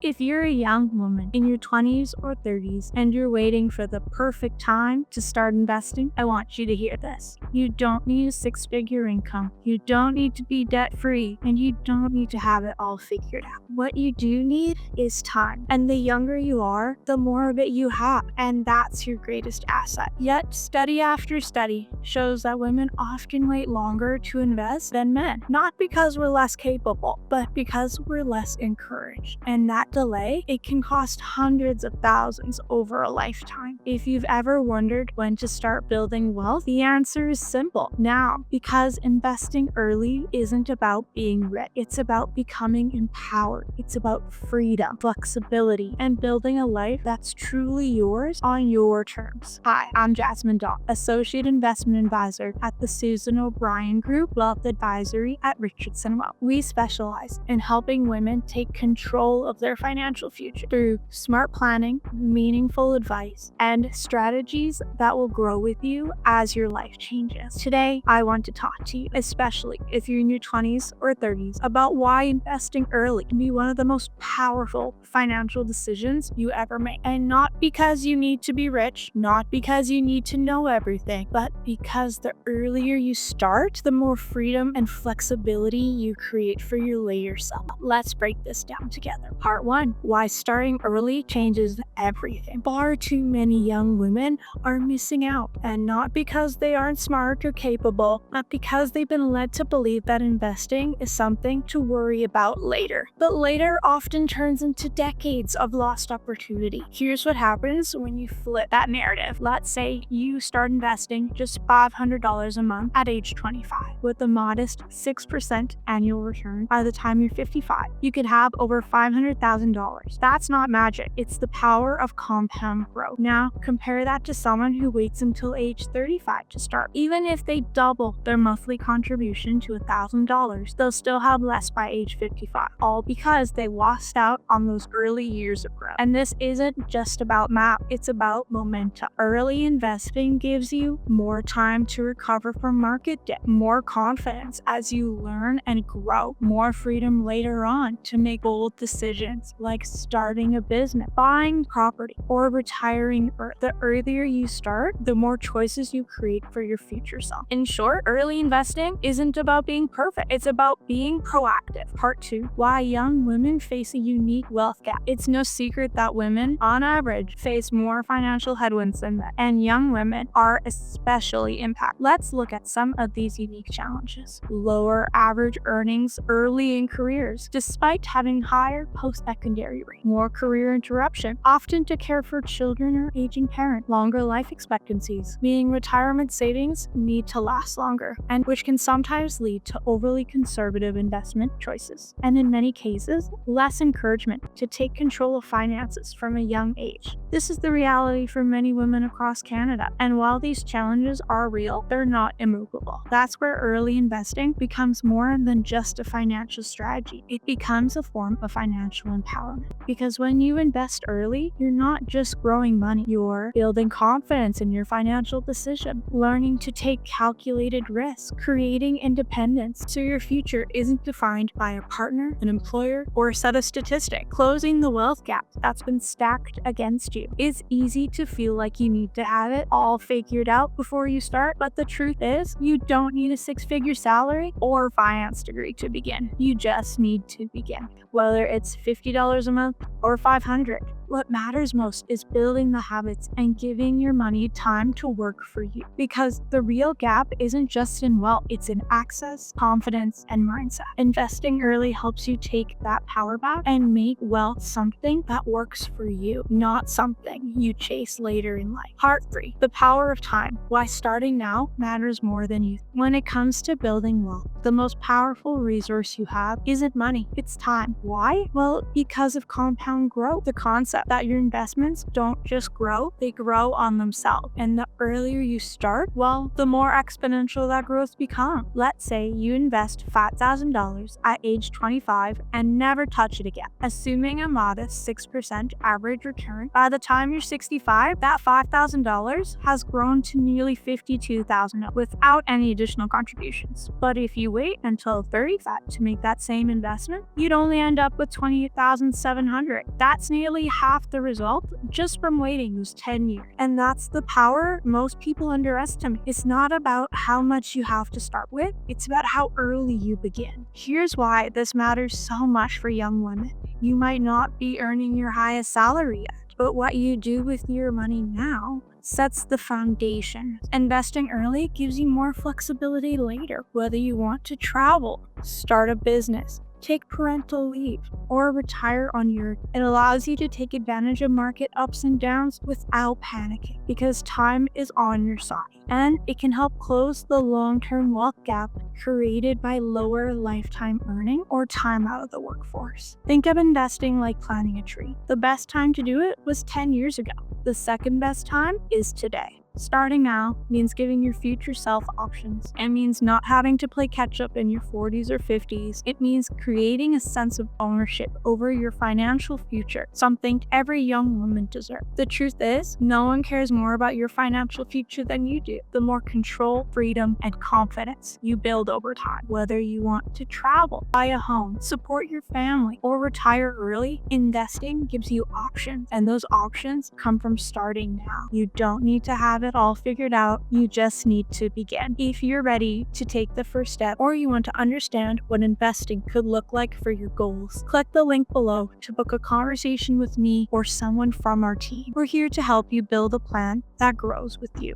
If you're a young woman in your 20s or 30s and you're waiting for the perfect time to start investing, I want you to hear this. You don't need a six-figure income. You don't need to be debt-free, and you don't need to have it all figured out. What you do need is time. And the younger you are, the more of it you have, and that's your greatest asset. Yet, study after study shows that women often wait longer to invest than men. Not because we're less capable, but because we're less encouraged. And that delay, it can cost hundreds of thousands over a lifetime. If you've ever wondered when to start building wealth, the answer is simple: now. Because investing early isn't about being rich. It's about becoming empowered. It's about freedom, flexibility, and building a life that's truly yours on your terms. Hi, I'm Jasmin Dawe, Associate Investment Advisor at the Susan O'Brien Group Wealth Advisory at Richardson Wealth. We specialize in helping women take control of their financial future through smart planning, meaningful advice, and strategies that will grow with you as your life changes. Today, I want to talk to you, especially if you're in your 20s or 30s, about why investing early can be one of the most powerful financial decisions you ever make. And not because you need to be rich, not because you need to know everything, but because the earlier you start, the more freedom and flexibility you create for your later self. Let's break this down together. Part 1. Why starting early changes everything. Far too many young women are missing out, and not because they aren't smart or capable, but because they've been led to believe that investing is something to worry about later. But later often turns into decades of lost opportunity. Here's what happens when you flip that narrative. Let's say you start investing just $500 a month at age 25 with a modest 6% annual return. By the time you're 55, you could have over $500,000. That's not magic. It's the power of compound growth. Now, compare that to someone who waits until age 35 to start. Even if they double their monthly contribution to $1,000, they'll still have less by age 55, all because they lost out on those early years of growth. And this isn't just about math, it's about momentum. Early investing gives you more time to recover from market dip, more confidence as you learn and grow, more freedom later on to make bold decisions like starting a business, buying property, or retiring early. The earlier you start, the more choices you create for your future self. In short, early investing isn't about being perfect, it's about being proactive. Part 2. Why young women face a unique wealth gap. It's no secret that women, on average, face more financial headwinds than men, and young women are especially impacted. Let's look at some of these unique challenges. Lower average earnings early in careers, despite having higher post-secondary rates. More career interruption, often to care for children or aging parents. Longer life expectancies, meaning retirement savings need to last longer, and which can sometimes lead to overly conservative investment choices. And in many cases, less encouragement to take control of finances from a young age. This is the reality for many women across Canada. And while these challenges are real, they're not immovable. That's where early investing becomes more than just a financial strategy. It becomes a form of financial empowerment. Because when you invest early, you're not just growing money, you're building confidence in your financial decision, learning to take calculated risks, creating independence so your future isn't defined by a partner, an employer, or a set of statistics. Closing the wealth gap that's been stacked against you. It's easy to feel like you need to have it all figured out before you start, but the truth is, you don't need a six-figure salary or finance degree to begin. You just need to begin. Whether it's $50 a month or $500, what matters most is building the habits and giving your money time to work for you. Because the real gap isn't just in wealth, it's in access, confidence, and mindset. Investing early helps you take that power back and make wealth something that works for you, not something you chase later in life. Part 3. The power of time. Why starting now matters more than you think. When it comes to building wealth, the most powerful resource you have isn't money, it's time. Why? Well, because of compound growth. The concept concept that your investments don't just grow, they grow on themselves. And the earlier you start, well, the more exponential that growth becomes. Let's say you invest $5,000 at age 25 and never touch it again. Assuming a modest 6% average return, by the time you're 65, that $5,000 has grown to nearly $52,000 without any additional contributions. But if you wait until 35 to make that same investment, you'd only end up with $28,700. That's nearly half the result just from waiting those 10 years. And that's the power most people underestimate. It's not about how much you have to start with, it's about how early you begin. Here's why this matters so much for young women. You might not be earning your highest salary yet, but what you do with your money now sets the foundation. Investing early gives you more flexibility later, whether you want to travel, start a business, take parental leave, or retire on your own. It allows you to take advantage of market ups and downs without panicking because time is on your side. And it can help close the long-term wealth gap created by lower lifetime earning or time out of the workforce. Think of investing like planting a tree. The best time to do it was 10 years ago. The second best time is today. Starting now means giving your future self options. It means not having to play catch up in your 40s or 50s. It means creating a sense of ownership over your financial future, something every young woman deserves. The truth is, no one cares more about your financial future than you do. The more control, freedom, and confidence you build over time, whether you want to travel, buy a home, support your family, or retire early, investing gives you options, and those options come from starting now. You don't need to have it all figured out, you just need to begin. If you're ready to take the first step or you want to understand what investing could look like for your goals, click the link below to book a conversation with me or someone from our team. We're here to help you build a plan that grows with you.